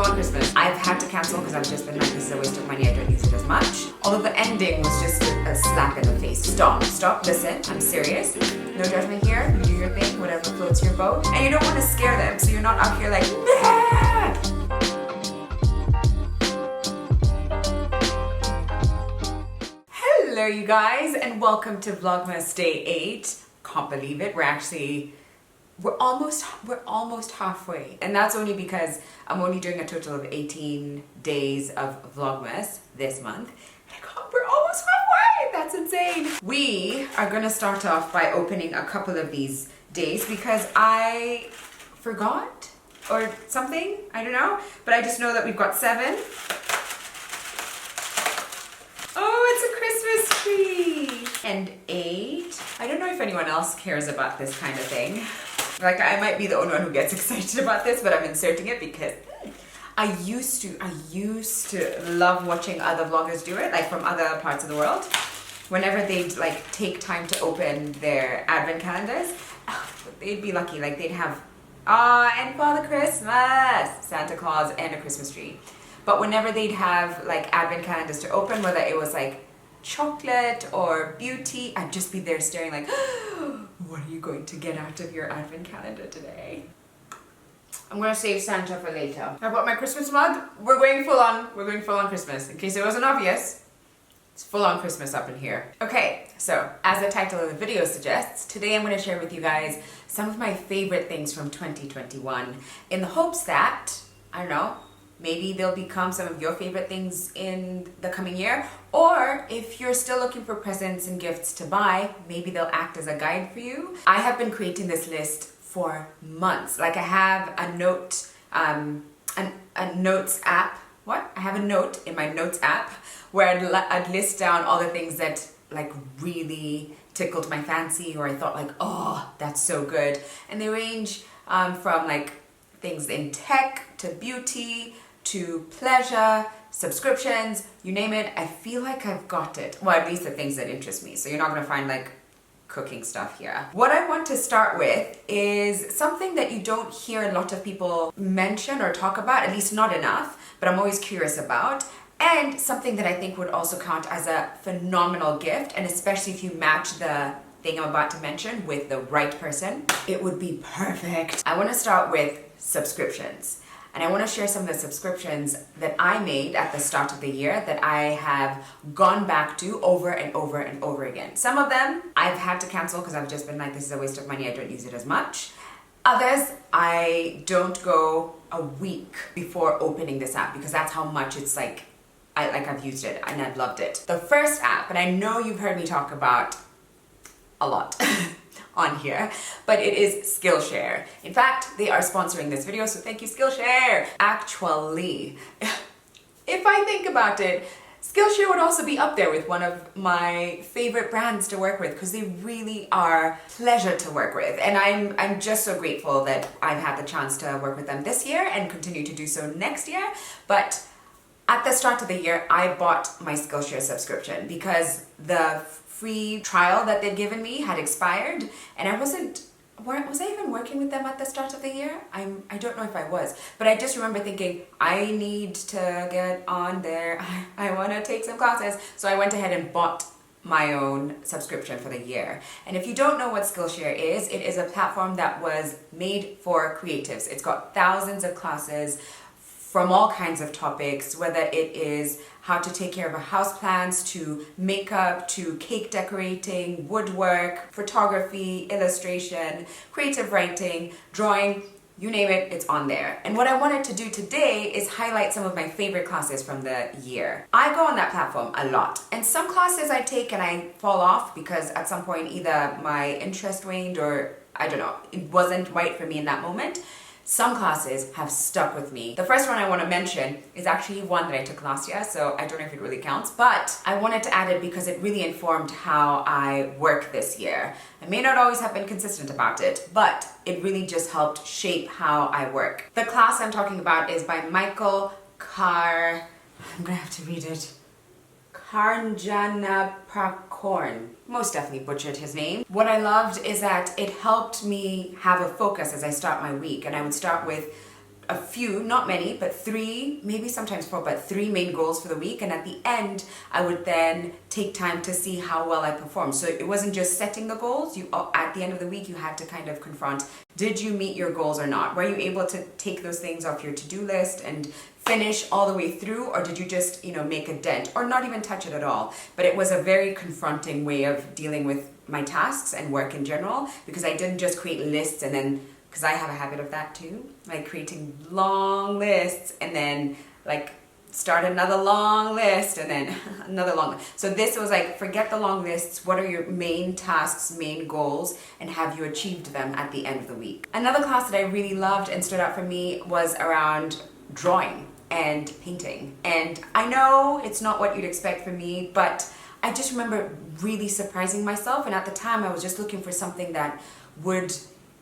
full on Christmas. I've had to cancel because I've just been like, this is a waste of money, I don't use it as much. Although the ending was just a slap in the face. Stop, listen, I'm serious. No judgment here, you do your thing, whatever floats your boat. And you don't want to scare them, so you're not out here like, nah! Hello you guys, and welcome to Vlogmas Day 8. Can't believe it, we're almost halfway. And that's only because I'm only doing a total of 18 days of Vlogmas this month. We're almost halfway, that's insane. We are gonna start off by opening a couple of these days because I forgot or something, I don't know. But I just know that we've got 7. Oh, it's a Christmas tree! And 8. I don't know if anyone else cares about this kind of thing. Like, I might be the only one who gets excited about this, but I'm inserting it because I used to love watching other vloggers do it, like from other parts of the world. Whenever they'd like take time to open their advent calendars, they'd be lucky, like they'd have, and Father Christmas, Santa Claus, and a Christmas tree. But whenever they'd have like advent calendars to open, whether it was like chocolate or beauty, I'd just be there staring like, what are you going to get out of your advent calendar today? I'm gonna save Santa for later. I bought my Christmas mug. We're going full on Christmas. In case it wasn't obvious, it's full on Christmas up in here. Okay, so as the title of the video suggests, today I'm gonna share with you guys some of my favorite things from 2021 in the hopes that, I don't know, maybe they'll become some of your favorite things in the coming year, or if you're still looking for presents and gifts to buy, maybe they'll act as a guide for you. I have been creating this list for months. Like I have a note, a notes app. I have a note in my notes app where I'd list down all the things that like really tickled my fancy, or I thought like, oh, that's so good. And they range from like things in tech to beauty to pleasure, subscriptions, you name it. I feel like I've got it. Well, at least the things that interest me. So you're not gonna find like cooking stuff here. What I want to start with is something that you don't hear a lot of people mention or talk about, at least not enough, but I'm always curious about. And something that I think would also count as a phenomenal gift, and especially if you match the thing I'm about to mention with the right person, it would be perfect. I want to start with subscriptions. And I want to share some of the subscriptions that I made at the start of the year that I have gone back to over and over and over again. Some of them I've had to cancel because I've just been like, this is a waste of money, I don't use it as much. Others, I don't go a week before opening this app because that's how much it's like, I've used it and I've loved it. The first app, and I know you've heard me talk about a lot on here, but it is Skillshare. In fact, they are sponsoring this video, so thank you, Skillshare. Actually, if I think about it, Skillshare would also be up there with one of my favorite brands to work with because they really are pleasure to work with. And I'm just so grateful that I've had the chance to work with them this year and continue to do so next year. But at the start of the year, I bought my Skillshare subscription because the free trial that they'd given me had expired, and was I even working with them at the start of the year? I don't know if I was, but I just remember thinking, I need to get on there. I want to take some classes. So I went ahead and bought my own subscription for the year. And if you don't know what Skillshare is, it is a platform that was made for creatives. It's got thousands of classes from all kinds of topics, whether it is how to take care of a house plants, to makeup, to cake decorating, woodwork, photography, illustration, creative writing, drawing, you name it, it's on there. And what I wanted to do today is highlight some of my favorite classes from the year. I go on that platform a lot, and some classes I take and I fall off because at some point either my interest waned or I don't know, it wasn't right for me in that moment. Some classes have stuck with me. The first one I want to mention is actually one that I took last year, so I don't know if it really counts, but I wanted to add it because it really informed how I work this year. I may not always have been consistent about it, but it really just helped shape how I work. The class I'm talking about is by Michael I'm gonna have to read it. Karnjanaprakorn. Most definitely butchered his name. What I loved is that it helped me have a focus as I start my week, and I would start with a few, not many, but 3, maybe sometimes 4, but 3 main goals for the week. And at the end, I would then take time to see how well I performed. So it wasn't just setting the goals. At the end of the week, you had to kind of confront, did you meet your goals or not? Were you able to take those things off your to-do list and finish all the way through, or did you just, make a dent or not even touch it at all? But it was a very confronting way of dealing with my tasks and work in general, because I didn't just create lists and then, because I have a habit of that too, like creating long lists and then like start another long list and then another long list. So this was like, forget the long lists. What are your main tasks, main goals, and have you achieved them at the end of the week? Another class that I really loved and stood out for me was around drawing and painting. And I know it's not what you'd expect from me, but I just remember really surprising myself. And at the time I was just looking for something that would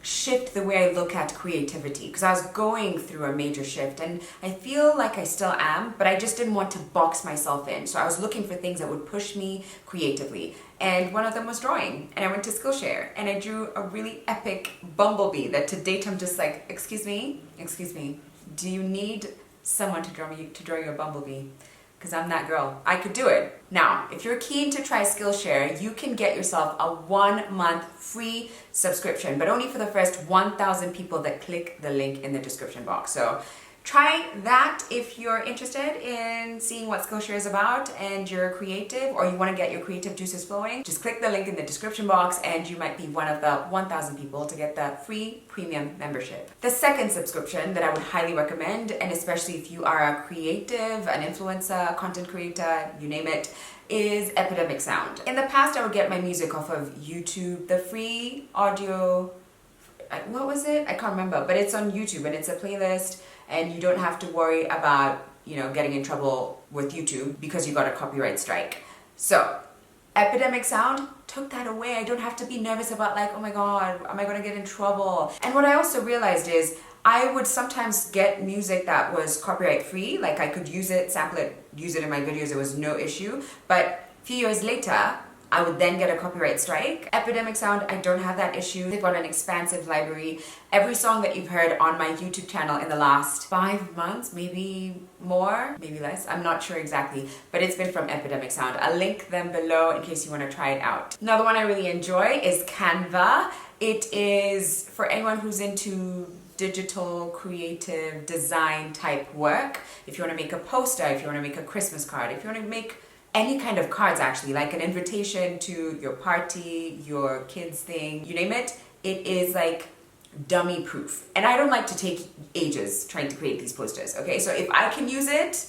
shift the way I look at creativity, because I was going through a major shift, and I feel like I still am, but I just didn't want to box myself in. So I was looking for things that would push me creatively, and one of them was drawing. And I went to Skillshare and I drew a really epic bumblebee that to date I'm just like, excuse me, do you need someone to draw you a bumblebee? Because I'm that girl. I could do it. Now, if you're keen to try Skillshare, you can get yourself a 1-month free subscription, but only for the first 1,000 people that click the link in the description box. So try that if you're interested in seeing what Skillshare is about and you're creative, or you want to get your creative juices flowing. Just click the link in the description box and you might be one of the 1,000 people to get the free premium membership. The second subscription that I would highly recommend, and especially if you are a creative, an influencer, content creator, you name it, is Epidemic Sound. In the past, I would get my music off of YouTube, the free audio, what was it? I can't remember, but it's on YouTube and it's a playlist, and you don't have to worry about, getting in trouble with YouTube because you got a copyright strike. So Epidemic Sound took that away. I don't have to be nervous about like, oh my God, am I gonna get in trouble? And what I also realized is I would sometimes get music that was copyright free, like I could use it, sample it, use it in my videos, it was no issue. But a few years later, I would then get a copyright strike. Epidemic Sound, I don't have that issue. They've got an expansive library. Every song that you've heard on my YouTube channel in the last 5 months, maybe more, maybe less, I'm not sure exactly, but it's been from Epidemic Sound. I'll link them below in case you want to try it out. Another one I really enjoy is Canva. It is for anyone who's into digital creative design type work. If you want to make a poster, if you want to make a Christmas card, if you want to make any kind of cards, actually, like an invitation to your party, your kids thing, you name it, it is like dummy proof. And I don't like to take ages trying to create these posters, okay? So if I can use it,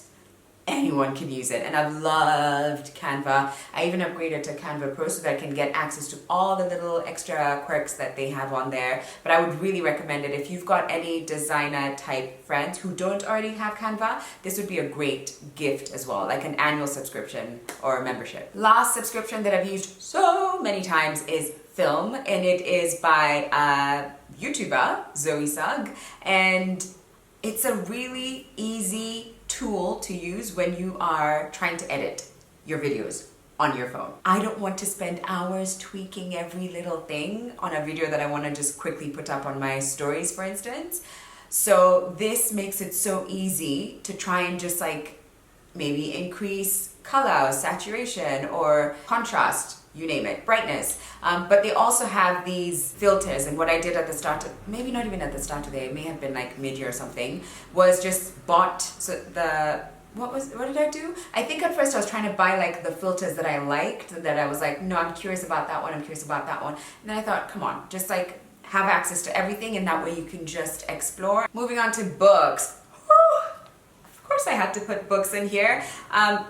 anyone can use it. And I've loved Canva. I even upgraded to Canva Pro so that I can get access to all the little extra quirks that they have on there. But I would really recommend it if you've got any designer type friends who don't already have Canva. This would be a great gift as well, like an annual subscription or a membership. Last subscription that I've used so many times is Filmm, and it is by a YouTuber, Zoe Sugg, and it's a really easy tool to use when you are trying to edit your videos on your phone. I don't want to spend hours tweaking every little thing on a video that I want to just quickly put up on my stories, for instance. So this makes it so easy to try and just like maybe increase color, saturation, or contrast, you name it, brightness. But they also have these filters, and what I did at the start, maybe not even at the start of the day, it may have been like mid-year or something, was just bought what did I do? I think at first I was trying to buy like the filters that I liked, that I was like, no, I'm curious about that one, I'm curious about that one. And then I thought, come on, just like have access to everything, and that way you can just explore. Moving on to books. Of course I had to put books in here.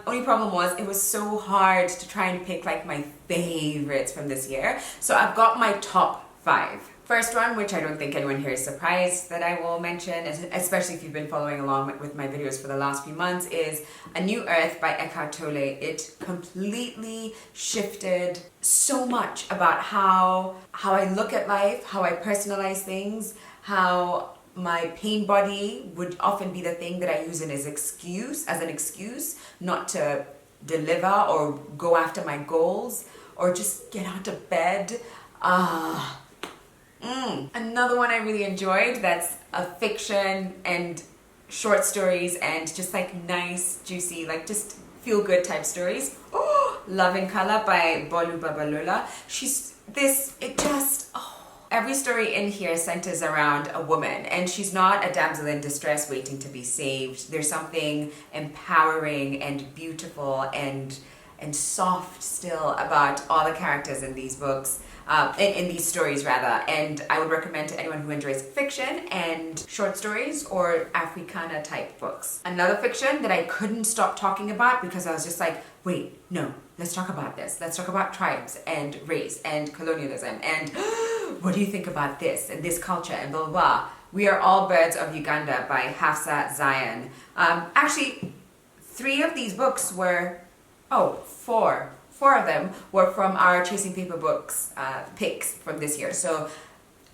Only problem was it was so hard to try and pick like my favorites from this year. So I've got my top 5. First one, which I don't think anyone here is surprised that I will mention, especially if you've been following along with my videos for the last few months, is A New Earth by Eckhart Tolle. It completely shifted so much about how I look at life, how I personalize things, how my pain body would often be the thing that I use as an excuse not to deliver or go after my goals or just get out of bed. Another one I really enjoyed that's of fiction and short stories and just like nice, juicy, like just feel good type stories. Oh, Love in Color by Bolu Babalola. Every story in here centers around a woman, and she's not a damsel in distress waiting to be saved. There's something empowering and beautiful and soft still about all the characters in these books, in these stories rather. And I would recommend to anyone who enjoys fiction and short stories or Africana type books. Another fiction that I couldn't stop talking about because I was just like, wait, no, let's talk about this. Let's talk about tribes and race and colonialism and what do you think about this and this culture and blah, blah, blah. We Are All Birds of Uganda by Hafsa Zion. Actually, four of them were from our Chasing Paper Books picks from this year. So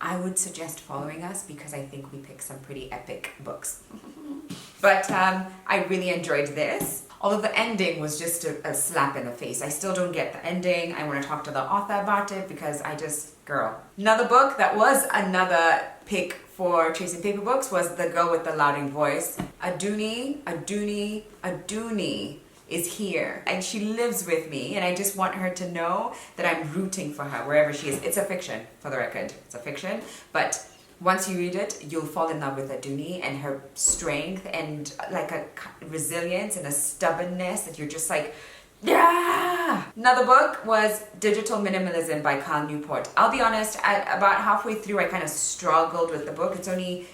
I would suggest following us because I think we picked some pretty epic books. But I really enjoyed this. Although the ending was just a slap in the face. I still don't get the ending. I want to talk to the author about it because girl. Another book that was another pick for Chasing Paper Books was The Girl with the Louding Voice. Aduni is here and she lives with me, and I just want her to know that I'm rooting for her wherever she is. It's a fiction, for the record. It's a fiction, but once you read it, you'll fall in love with Aduni and her strength and like a resilience and a stubbornness that you're just like, yeah! Another book was Digital Minimalism by Cal Newport. I'll be honest, about halfway through I kind of struggled with the book. It's only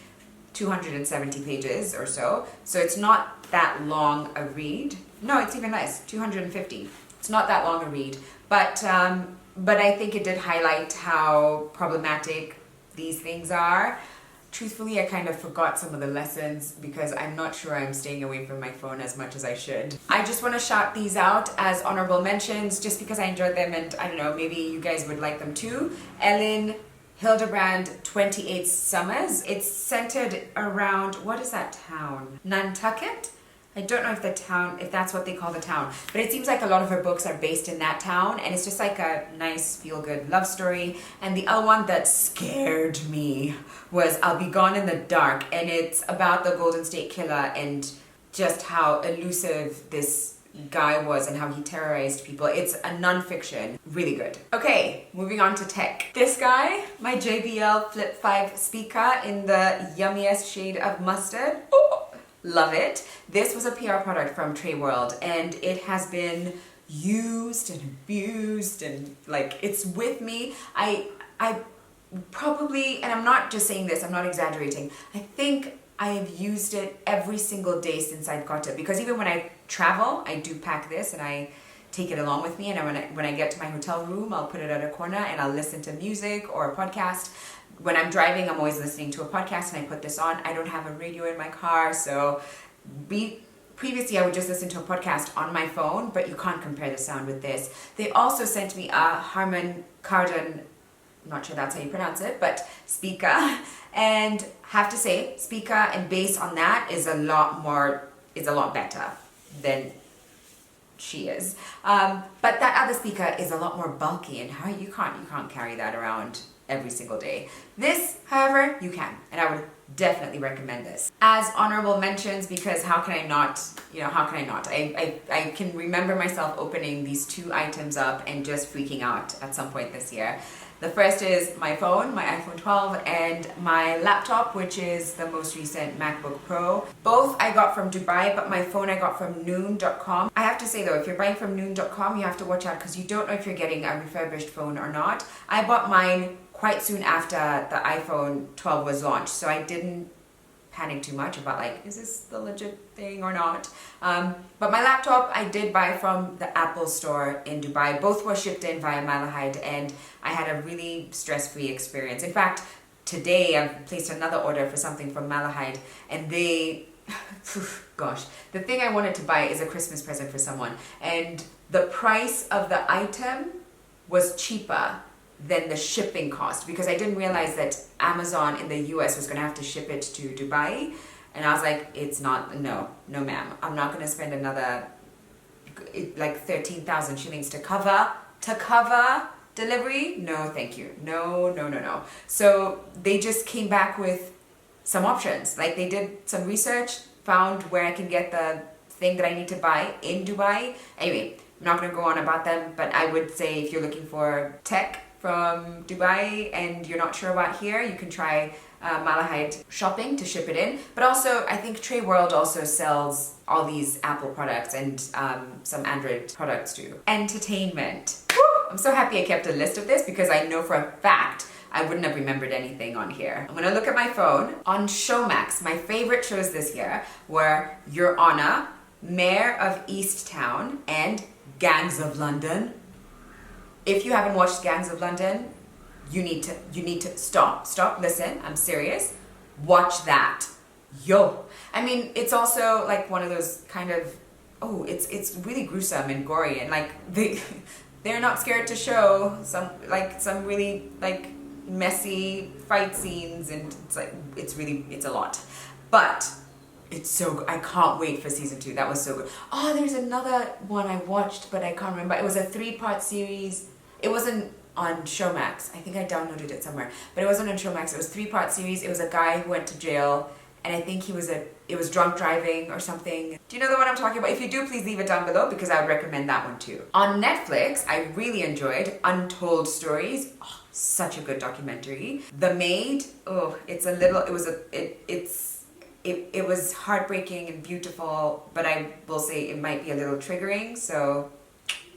270 pages or so, so it's not that long a read. No, it's even less, 250. It's not that long a read, but I think it did highlight how problematic these things are. Truthfully, I kind of forgot some of the lessons because I'm not sure I'm staying away from my phone as much as I should. I just want to shout these out as honorable mentions just because I enjoyed them, and I don't know, maybe you guys would like them too. Ellen Hildebrand, 28 Summers. It's centered around, what is that town? Nantucket? I don't know if that's what they call the town, but it seems like a lot of her books are based in that town, and it's just like a nice feel-good love story. And the other one that scared me was I'll Be Gone in the Dark, and it's about the Golden State Killer and just how elusive this guy was and how he terrorized people. It's a non-fiction, really good. Okay, moving on to tech. This guy, my JBL Flip 5 speaker in the yummiest shade of mustard. Ooh. Love it. This was a PR product from Treworld, and it has been used and abused, and like it's with me. I probably, and I'm not just saying this, I'm not exaggerating, I think I have used it every single day since I've got it, because even when I travel, I do pack this and I take it along with me, and when I get to my hotel room, I'll put it at a corner and I'll listen to music or a podcast. When I'm driving, I'm always listening to a podcast and I put this on. I don't have a radio in my car, so previously I would just listen to a podcast on my phone, but you can't compare the sound with this. They also sent me a Harman Kardon, I'm not sure that's how you pronounce it, but speaker, and have to say, speaker and bass on that is a lot better than she is. But that other speaker is a lot more bulky, and how you can't carry that around every single day. This, however, you can, and I would definitely recommend this. As honorable mentions, because how can I not? I can remember myself opening these two items up and just freaking out at some point this year. The first is my phone, my iPhone 12, and my laptop, which is the most recent MacBook Pro. Both I got from Dubai, but my phone I got from noon.com. I have to say though, if you're buying from noon.com, you have to watch out because you don't know if you're getting a refurbished phone or not. I bought mine quite soon after the iPhone 12 was launched, so I didn't panic too much about like, is this the legit thing or not? But my laptop I did buy from the Apple store in Dubai. Both were shipped in via Malahide, and I had a really stress-free experience. In fact, today I've placed another order for something from Malahide, and they, gosh, the thing I wanted to buy is a Christmas present for someone, and the price of the item was cheaper than the shipping cost, because I didn't realize that Amazon in the US was going to have to ship it to Dubai, and I was like, it's not, no ma'am, I'm not going to spend another like 13,000 shillings to cover delivery. No thank you, no. So they just came back with some options. Like they did some research, found where I can get the thing that I need to buy in Dubai. Anyway, I'm not going to go on about them, but I would say if you're looking for tech from Dubai and you're not sure about here, you can try Malahide shopping to ship it in. But also, I think Treworld also sells all these Apple products and some Android products too. Entertainment. Woo! I'm so happy I kept a list of this because I know for a fact I wouldn't have remembered anything on here. I'm gonna look at my phone. On Showmax, my favorite shows this year were Your Honor, Mayor of Easttown, and Gangs of London. If you haven't watched Gangs of London, you need to stop, listen, I'm serious. Watch that. Yo. I mean, it's also like one of those kind of, it's really gruesome and gory, and like they're not scared to show some really like messy fight scenes, and it's a lot. But it's so good. I can't wait for season 2. That was so good. Oh, there's another one I watched, but I can't remember. It was a 3-part series. It wasn't on Showmax. I think I downloaded it somewhere, but it wasn't on Showmax. It was a 3-part series. It was a guy who went to jail, and I think it was drunk driving or something. Do you know the one I'm talking about? If you do, please leave it down below because I would recommend that one too. On Netflix, I really enjoyed Untold Stories. Oh, such a good documentary. The Maid. Oh, it was heartbreaking and beautiful, but I will say it might be a little triggering. So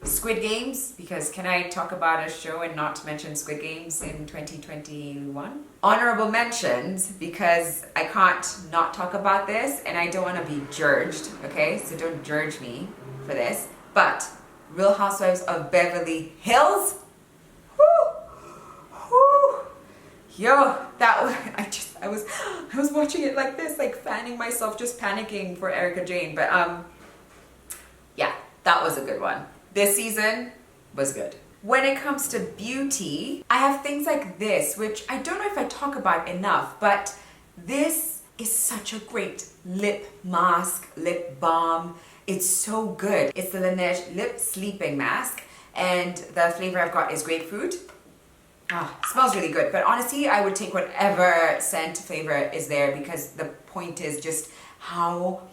Squid Games, because can I talk about a show and not mention Squid Games in 2021? Honorable mentions, because I can't not talk about this and I don't want to be judged, okay? So don't judge me for this. But Real Housewives of Beverly Hills. Yo, that was, I was watching it like this, like fanning myself, just panicking for Erica Jane. But yeah, that was a good one. This season was good. When it comes to beauty, I have things like this, which I don't know if I talk about enough, but this is such a great lip mask, lip balm. It's so good. It's the Laneige Lip Sleeping Mask, and the flavor I've got is grapefruit. Oh, smells really good, but honestly, I would take whatever scent flavor is there because the point is just how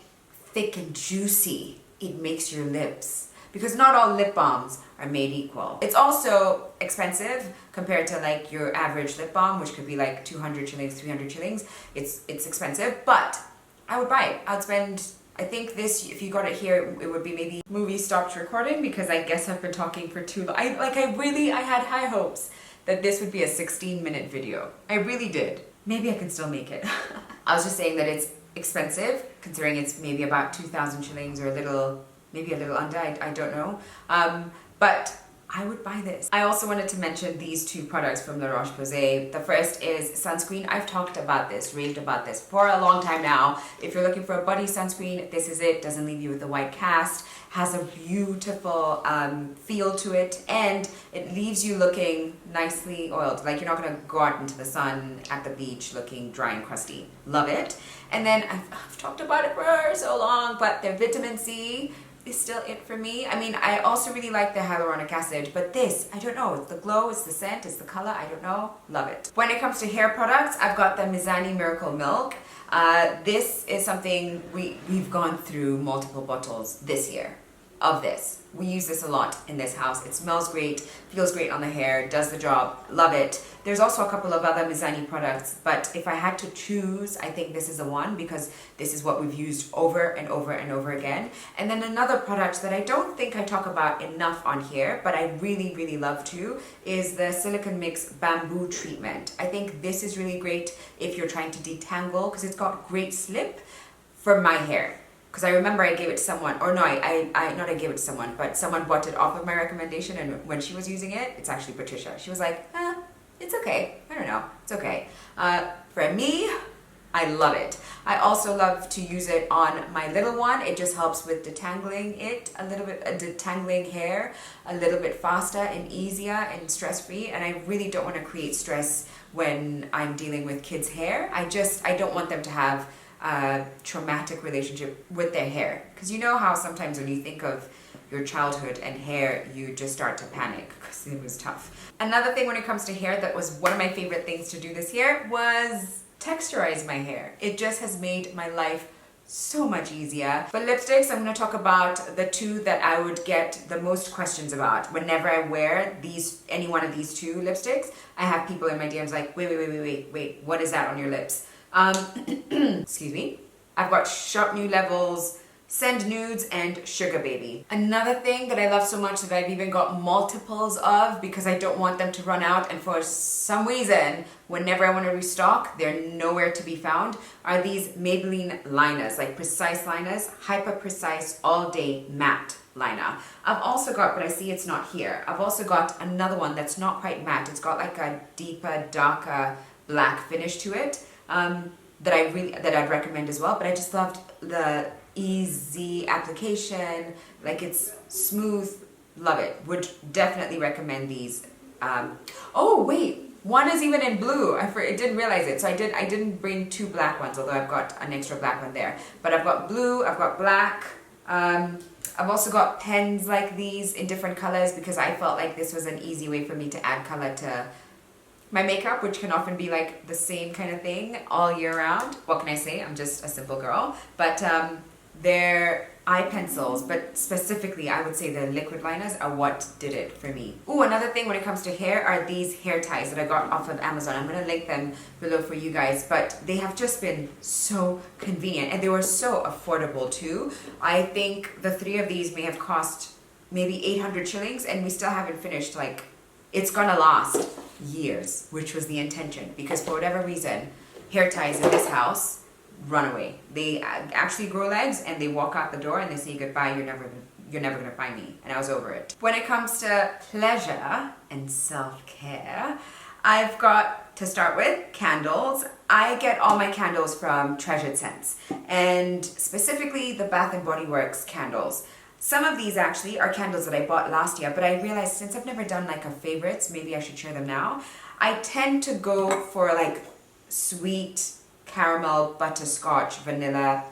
thick and juicy it makes your lips. Because not all lip balms are made equal. It's also expensive compared to like your average lip balm, which could be like 200 shillings, 300 shillings. It's expensive, but I would buy it. I'd spend, I think this, if you got it here, it would be maybe movie stopped recording because I guess I've been talking for too long. I had high hopes that this would be a 16-minute video. I really did. Maybe I can still make it. I was just saying that it's expensive, considering it's maybe about 2,000 shillings or maybe a little under, I don't know. But I would buy this. I also wanted to mention these 2 products from the Roche-Posay. The first is sunscreen. I've talked about this, raved about this for a long time now. If you're looking for a body sunscreen, this is it. Doesn't leave you with a white cast. Has a beautiful feel to it, and it leaves you looking nicely oiled. Like you're not gonna go out into the sun at the beach looking dry and crusty. Love it. And then I've talked about it for so long, but their vitamin C is still it for me. I mean, I also really like the hyaluronic acid, but this, I don't know, it's the glow, it's the scent, it's the color, I don't know, love it. When it comes to hair products, I've got the Mizani Miracle Milk. This is something we've gone through multiple bottles this year of this. We use this a lot in this house. It smells great, feels great on the hair, does the job, love it. There's also a couple of other Mizani products, but if I had to choose, I think this is the one because this is what we've used over and over and over again. And then another product that I don't think I talk about enough on here, but I really, really love to, is the Silicone Mix Bambu Treatment. I think this is really great if you're trying to detangle because it's got great slip for my hair. Because I remember I gave it to someone, or no, I gave it to someone, but someone bought it off of my recommendation, and when she was using it, it's actually Patricia. She was like, it's okay. I don't know. It's okay. For me, I love it. I also love to use it on my little one. It just helps with detangling it a little bit, detangling hair a little bit faster and easier and stress-free. And I really don't want to create stress when I'm dealing with kids' hair. I don't want them to have a traumatic relationship with their hair. Because you know how sometimes when you think of your childhood and hair, you just start to panic because it was tough. Another thing when it comes to hair that was one of my favorite things to do this year was texturize my hair. It just has made my life so much easier. For lipsticks, I'm going to talk about the two that I would get the most questions about whenever I wear any one of these two lipsticks. I have people in my DMs like, wait, what is that on your lips? Excuse me. I've got Sharp New Levels, Send Nudes, and Sugar Baby. Another thing that I love so much that I've even got multiples of because I don't want them to run out, and for some reason, whenever I want to restock, they're nowhere to be found, are these Maybelline liners, like precise liners, hyper precise all day matte liner. I've also got, but I see it's not here, I've also got another one that's not quite matte. It's got like a deeper, darker black finish to it that I'd recommend as well. But I just loved the easy application, like it's smooth, love it. Would definitely recommend these. Oh wait, one is even in blue. I didn't realize it, so I didn't bring two black ones, although I've got an extra black one there. But I've got blue, I've got black. I've also got pens like these in different colors because I felt like this was an easy way for me to add color to my makeup, which can often be like the same kind of thing all year round. What can I say? I'm just a simple girl. But they're eye pencils, but specifically I would say the liquid liners are what did it for me. Ooh, another thing when it comes to hair are these hair ties that I got off of Amazon. I'm gonna link them below for you guys, but they have just been so convenient and they were so affordable too. I think the three of these may have cost maybe 800 shillings and we still haven't finished. Like, it's gonna last years, which was the intention, because for whatever reason, hair ties in this house run away. They actually grow legs and they walk out the door and they say goodbye, you're never gonna find me, and I was over it. When it comes to pleasure and self-care, I've got, to start with, candles. I get all my candles from Treasured Scents, and specifically the Bath & Body Works candles. Some of these actually are candles that I bought last year, but I realized since I've never done like a favorites, maybe I should share them now. I tend to go for like sweet caramel, butterscotch, vanilla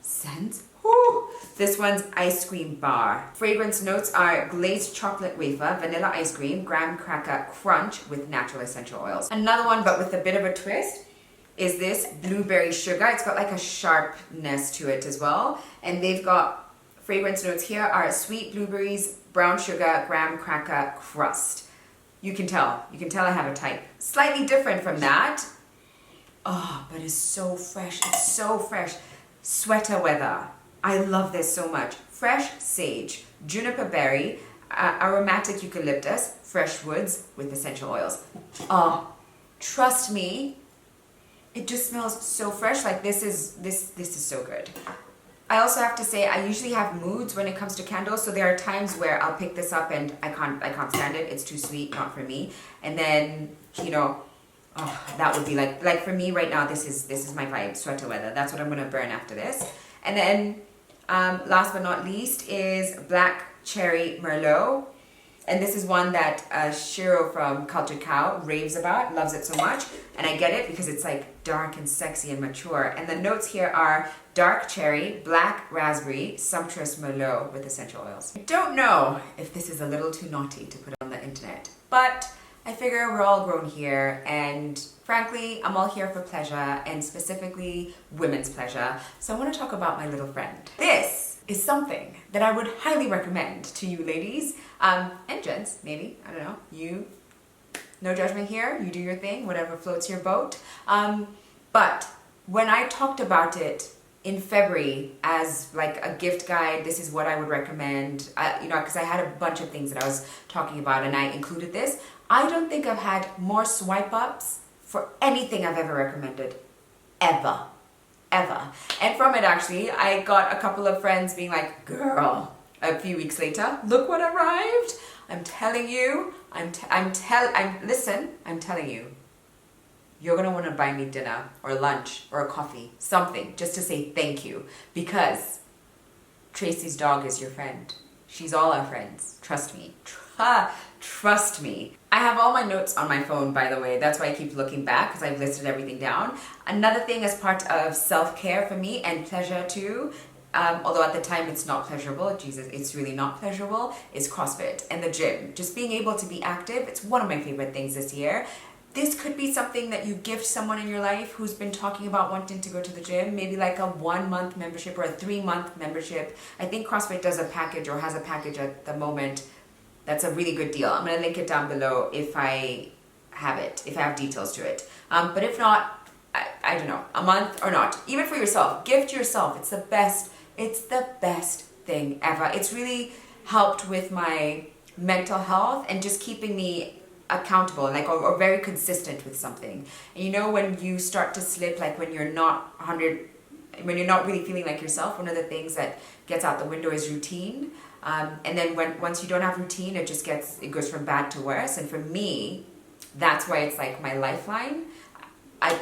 scents. Woo! This one's Ice Cream Bar. Fragrance notes are glazed chocolate wafer, vanilla ice cream, graham cracker crunch with natural essential oils. Another one, but with a bit of a twist, is this blueberry sugar. It's got like a sharpness to it as well. And they've got fragrance notes here are sweet blueberries, brown sugar, graham cracker crust. You can tell I have a type. Slightly different from that. Oh, but it's so fresh, it's so fresh. Sweater weather. I love this so much. Fresh sage, juniper berry, aromatic eucalyptus, fresh woods with essential oils. Oh, trust me, it just smells so fresh. Like this is so good. I also have to say I usually have moods when it comes to candles, so there are times where I'll pick this up and I can't stand it. It's too sweet, not for me. And then, you know, oh, that would be like for me right now, this is my vibe, sweater weather. That's what I'm gonna burn after this. And then last but not least is Black Cherry Merlot. And this is one that Shiro from Cultured Cow raves about, loves it so much. And I get it because it's like dark and sexy and mature. And the notes here are dark cherry, black raspberry, sumptuous Merlot with essential oils. I don't know if this is a little too naughty to put on the internet, but I figure we're all grown here, and frankly, I'm all here for pleasure, and specifically women's pleasure. So I want to talk about my little friend. This is something that I would highly recommend to you ladies, and gents, maybe, I don't know, you, no judgment here, you do your thing, whatever floats your boat. But when I talked about it in February as like a gift guide, this is what I would recommend, you know, because I had a bunch of things that I was talking about and I included this. I don't think I've had more swipe ups for anything I've ever recommended, ever. And from it actually, I got a couple of friends being like, girl, a few weeks later, look what arrived. I'm telling you, I'm telling you, you're gonna wanna buy me dinner or lunch or a coffee, something, just to say thank you, because Tracy's dog is your friend. She's all our friends, trust me. Trust me. I have all my notes on my phone, by the way. That's why I keep looking back, because I've listed everything down. Another thing as part of self-care for me and pleasure too, although at the time it's not pleasurable, Jesus, it's really not pleasurable, is CrossFit and the gym. Just being able to be active, it's one of my favorite things this year. this could be something that you gift someone in your life who's been talking about wanting to go to the gym, maybe like a 1-month membership or a 3-month membership. I think CrossFit does a package or has a package at the moment. That's a really good deal. I'm gonna link it down below if I have it, if I have details to it. But if not, I don't know, a month or not. Even for yourself, gift yourself. It's the best thing ever. It's really helped with my mental health and just keeping me accountable, like or very consistent with something. And you know, when you start to slip, like when you're not really feeling like yourself, one of the things that gets out the window is routine. And then once you don't have routine, it goes from bad to worse. And for me, that's why it's like my lifeline. I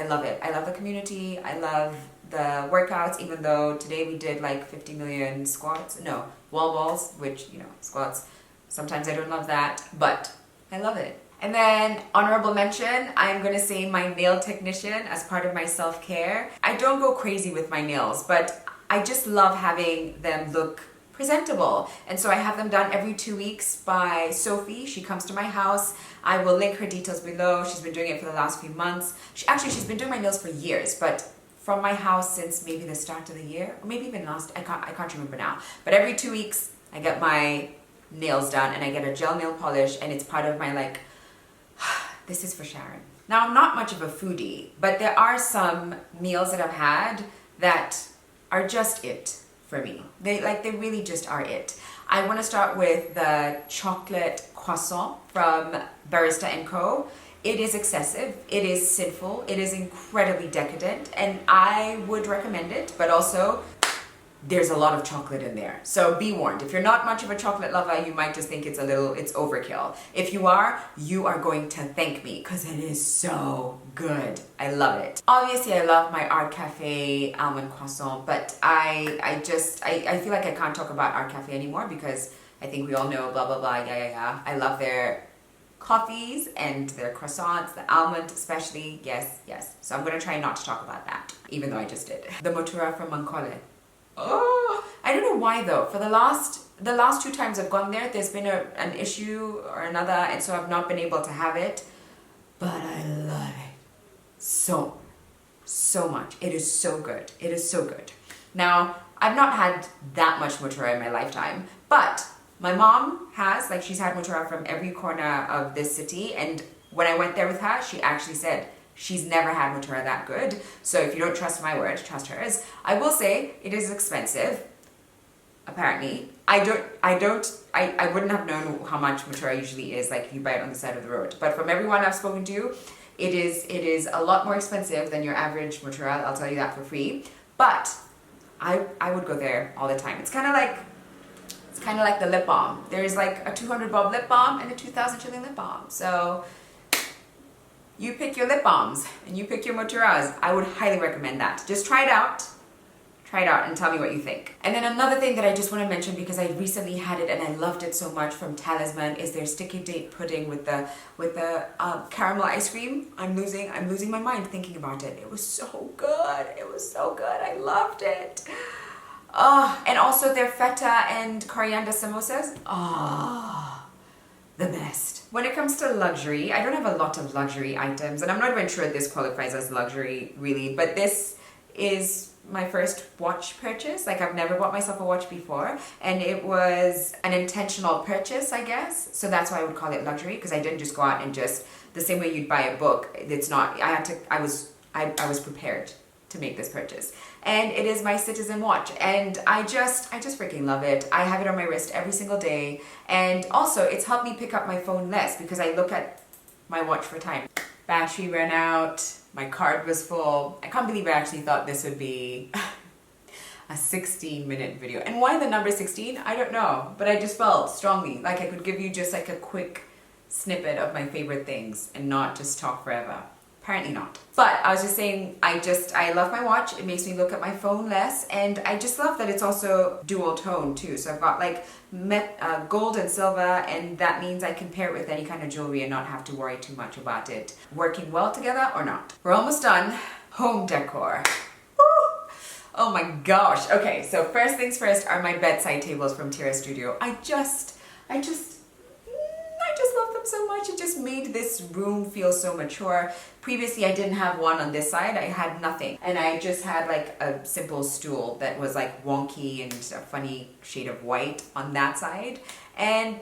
love it. I love the community. I love the workouts, even though today we did like 50 million squats. No, wall balls, which, you know, squats. Sometimes I don't love that, but I love it. And then honorable mention, I'm gonna say my nail technician as part of my self-care. I don't go crazy with my nails, but I just love having them look presentable. And so I have them done every 2 weeks by Sophy. She comes to my house. I will link her details below. She's been doing it for the last few months. She's been doing my nails for years, but from my house since maybe the start of the year, or maybe even I can't remember now. But every 2 weeks, I get my nails done and I get a gel nail polish, and it's part of my like, this is for Sharon. Now, I'm not much of a foodie, but there are some meals that I've had that are just it for me. They really just are it. I want to start with the chocolate croissant from Barista & Co. It is excessive, it is sinful, it is incredibly decadent, and I would recommend it, but also there's a lot of chocolate in there. So be warned, if you're not much of a chocolate lover, you might just think it's overkill. If you are going to thank me, because it is so good. I love it. Obviously, I love my Art Cafe almond croissant, but I feel like I can't talk about Art Cafe anymore because I think we all know blah, blah, blah, yeah. I love their coffees and their croissants, the almond especially, yes. So I'm gonna try not to talk about that, even though I just did. The motura from Mancole. Oh, I don't know why though. For the last 2 times I've gone there, there's been an issue or another, and so I've not been able to have it. But I love it so much. It is so good. It is so good. Now, I've not had that much mozzarella in my lifetime, but my mom has, like, she's had mozzarella from every corner of this city, and when I went there with her, she actually said she's never had mozzarella that good. So if you don't trust my word, trust hers. I will say it is expensive, apparently. I wouldn't have known how much mozzarella usually is, like if you buy it on the side of the road. But from everyone I've spoken to, it is a lot more expensive than your average mozzarella. I'll tell you that for free. But I would go there all the time. It's kind of like the lip balm. There's like a 200 bob lip balm and a 2,000 shilling lip balm. So you pick your lip balms and you pick your mozzarellas. I would highly recommend that. Just try it out. Try it out and tell me what you think. And then another thing that I just want to mention, because I recently had it and I loved it so much, from Talisman, is their sticky date pudding with the caramel ice cream. I'm losing my mind thinking about it. It was so good. It was so good. I loved it. Oh, and also their feta and coriander samosas. Oh, the best. When it comes to luxury, I don't have a lot of luxury items, and I'm not even sure this qualifies as luxury really, but this is my first watch purchase. Like, I've never bought myself a watch before, and it was an intentional purchase, I guess. So that's why I would call it luxury, because I didn't just go out and just, the same way you'd buy a book. It's not, I was prepared to make this purchase. And it is my Citizen watch, and I just freaking love it. I have it on my wrist every single day, and also it's helped me pick up my phone less because I look at my watch for time. Battery ran out, my card was full. I can't believe I actually thought this would be a 16-minute video. And why the number 16? I don't know, but I just felt strongly like I could give you just like a quick snippet of my favorite things and not just talk forever. Apparently not. But I was just saying, I love my watch. It makes me look at my phone less, and I just love that it's also dual tone too. So I've got like gold and silver, and that means I can pair it with any kind of jewelry and not have to worry too much about it working well together or not. We're almost done. Home decor. Woo! Oh my gosh. Okay, so first things first are my bedside tables from Tira Studio. I just love them so much. It just made this room feel so mature. Previously, I didn't have one on this side. I had nothing. And I just had like a simple stool that was like wonky and a funny shade of white on that side. And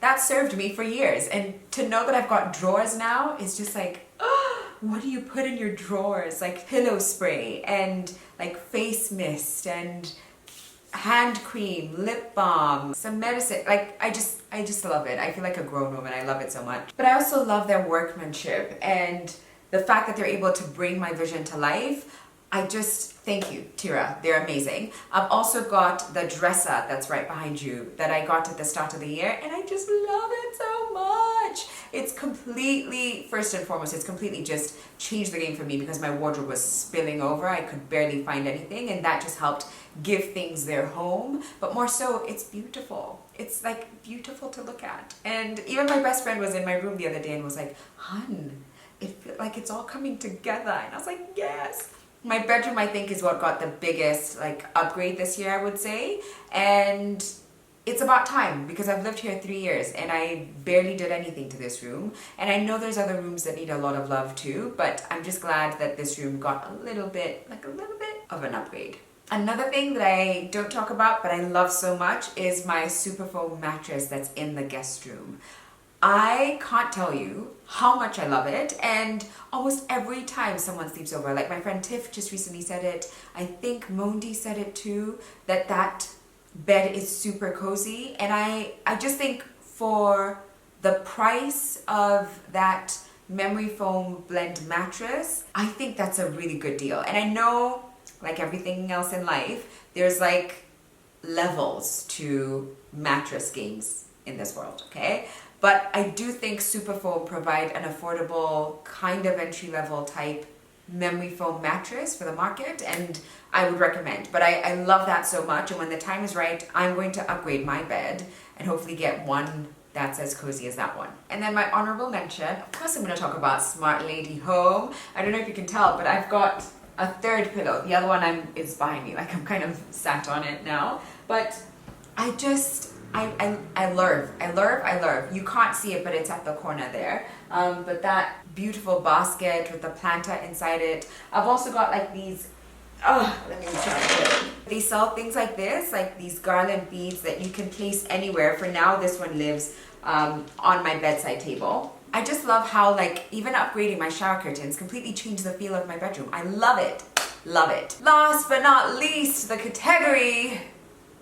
that served me for years. And to know that I've got drawers now is just like, oh, what do you put in your drawers? Like pillow spray and like face mist and hand cream, lip balm, some medicine. Like I just love it. I feel like a grown woman. I love it so much. But I also love their workmanship and the fact that they're able to bring my vision to life. I just thank you, Tira. They're amazing. I've also got the dresser that's right behind you that I got at the start of the year, and I just love it so much. It's completely, first and foremost, it's completely just changed the game for me because my wardrobe was spilling over. I could barely find anything, and that just helped give things their home. But more so, it's beautiful. It's like beautiful to look at. And even my best friend was in my room the other day and was like, "Hun, it feels like it's all coming together." And I was like, yes. My bedroom, I think, is what got the biggest like upgrade this year, I would say. And it's about time because I've lived here 3 years and I barely did anything to this room. And I know there's other rooms that need a lot of love too, but I'm just glad that this room got a little bit of an upgrade. Another thing that I don't talk about, but I love so much is my Superfoam mattress that's in the guest room. I can't tell you how much I love it, and almost every time someone sleeps over, like my friend Tiff just recently said it, I think Mondi said it too, that bed is super cozy. And I just think for the price of that memory foam blend mattress, I think that's a really good deal. And I know, like everything else in life, there's like levels to mattress games in this world, okay? But I do think Superfoam provide an affordable kind of entry-level type memory foam mattress for the market, and I would recommend. But I love that so much, and when the time is right, I'm going to upgrade my bed and hopefully get one that's as cozy as that one. And then my honorable mention, of course I'm going to talk about Smart Lady Home. I don't know if you can tell, but I've got a third pillow. The other one is behind me, like I'm kind of sat on it now. But I love. You can't see it, but it's at the corner there. But that beautiful basket with the planta inside it. I've also got like these, let me try it. They sell things like this, like these garland beads that you can place anywhere. For now, this one lives on my bedside table. I just love how like even upgrading my shower curtains completely changed the feel of my bedroom. I love it. Love it. Last but not least, the category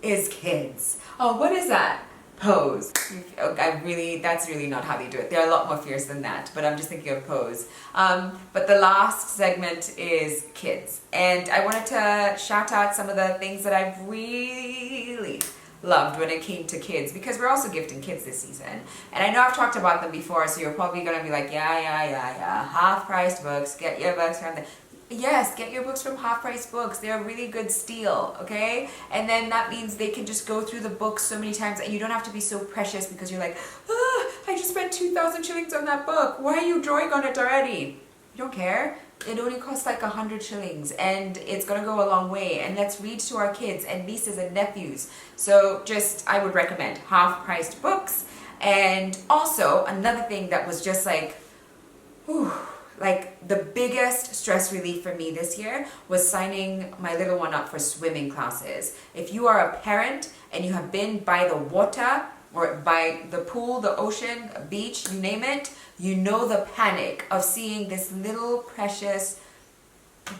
is kids. Oh, what is that? Pose. That's really not how they do it. They're a lot more fierce than that, but I'm just thinking of pose. But the last segment is kids. And I wanted to shout out some of the things that I've really loved when it came to kids, because we're also gifting kids this season. And I know I've talked about them before, so you're probably gonna be like, yeah, half-priced books, get your books from the... Yes, get your books from half-price books. They're a really good steal, okay? And then that means they can just go through the books so many times and you don't have to be so precious because you're like, I just spent 2,000 shillings on that book. Why are you drawing on it already? You don't care. It only costs like 100 shillings and it's gonna go a long way. And let's read to our kids and nieces and nephews. So I would recommend half-priced books. And also another thing that was just like, whew, like the biggest stress relief for me this year was signing my little one up for swimming classes. If you are a parent and you have been by the water or by the pool, the ocean, beach, you name it, you know the panic of seeing this little precious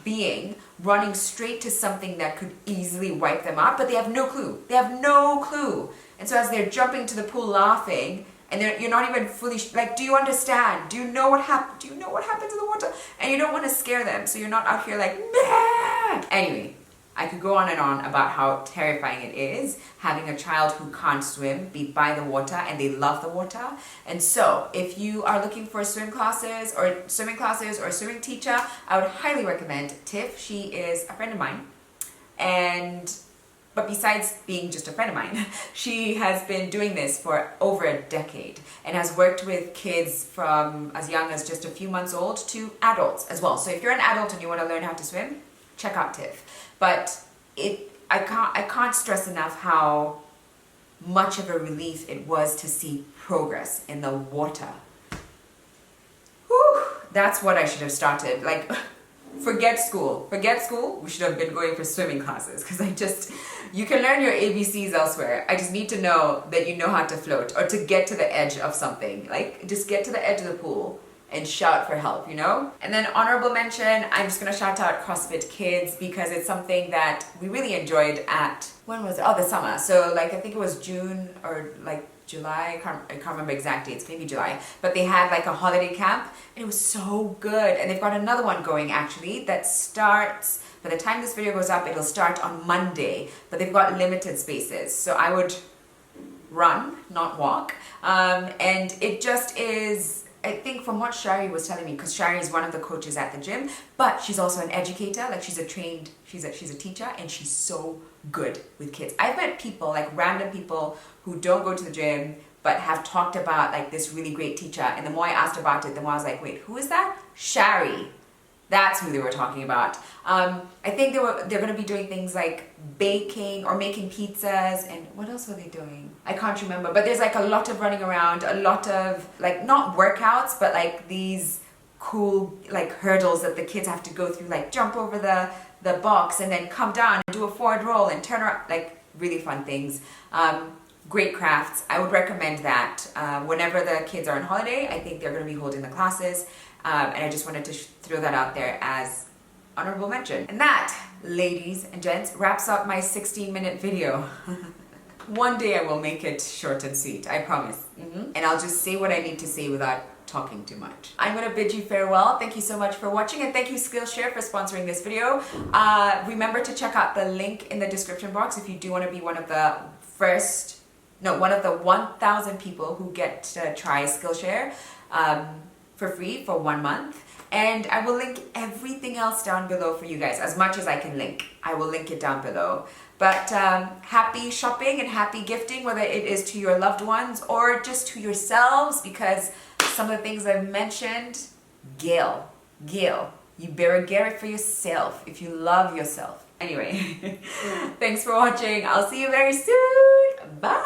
being running straight to something that could easily wipe them up, but they have no clue. They have no clue. And so as they're jumping to the pool laughing, and you're not even fully, like, do you understand? Do you know what happened? Do you know what happened to the water? And you don't want to scare them, so you're not out here like, nah! Anyway, I could go on and on about how terrifying it is having a child who can't swim be by the water and they love the water. And so if you are looking for swimming classes or a swimming teacher, I would highly recommend Tiff. She is a friend of mine. But besides being just a friend of mine, she has been doing this for over a decade and has worked with kids from as young as just a few months old to adults as well. So if you're an adult and you want to learn how to swim, check out Tiff. But I can't stress enough how much of a relief it was to see progress in the water. Whew, that's what I should have started. Like, forget school. We should have been going for swimming classes, because you can learn your ABCs elsewhere. I just need to know that you know how to float or to get to the edge of something. Like, just get to the edge of the pool and shout for help, you know? And then honorable mention, I'm just gonna shout out CrossFit Kids, because it's something that we really enjoyed at, when was it? Oh, the summer. So like, I think it was June or like July, I can't remember exact dates, maybe July, but they had like a holiday camp and it was so good. And they've got another one going actually that starts, by the time this video goes up, it'll start on Monday, but they've got limited spaces. So I would run, not walk. And it just is, I think from what Shari was telling me, because Shari is one of the coaches at the gym, but she's also an educator, like she's a teacher, and she's so good with kids. I've met people, like random people who don't go to the gym, but have talked about like this really great teacher, and the more I asked about it, the more I was like, wait, who is that? Shari. That's who they were talking about. I think they're going to be doing things like baking or making pizzas, and what else were they doing? I can't remember, but there's like a lot of running around, a lot of like, not workouts, but like these cool like hurdles that the kids have to go through, like jump over the box and then come down and do a forward roll and turn around, like really fun things. Great crafts. I would recommend that. Whenever the kids are on holiday, I think they're going to be holding the classes. And I just wanted to throw that out there as honorable mention. And that, ladies and gents, wraps up my 16-minute video. One day I will make it short and sweet, I promise. And I'll just say what I need to say without talking too much. I'm gonna bid you farewell. Thank you so much for watching, and thank you Skillshare for sponsoring this video. Remember to check out the link in the description box if you do want to be one of the 1,000 people who get to try Skillshare for free for 1 month. And I will link everything else down below for you guys, as much as I can link. I will link it down below. But happy shopping and happy gifting, whether it is to your loved ones or just to yourselves, because some of the things I've mentioned, Gail, you better get it for yourself if you love yourself. Anyway, thanks for watching. I'll see you very soon. Bye.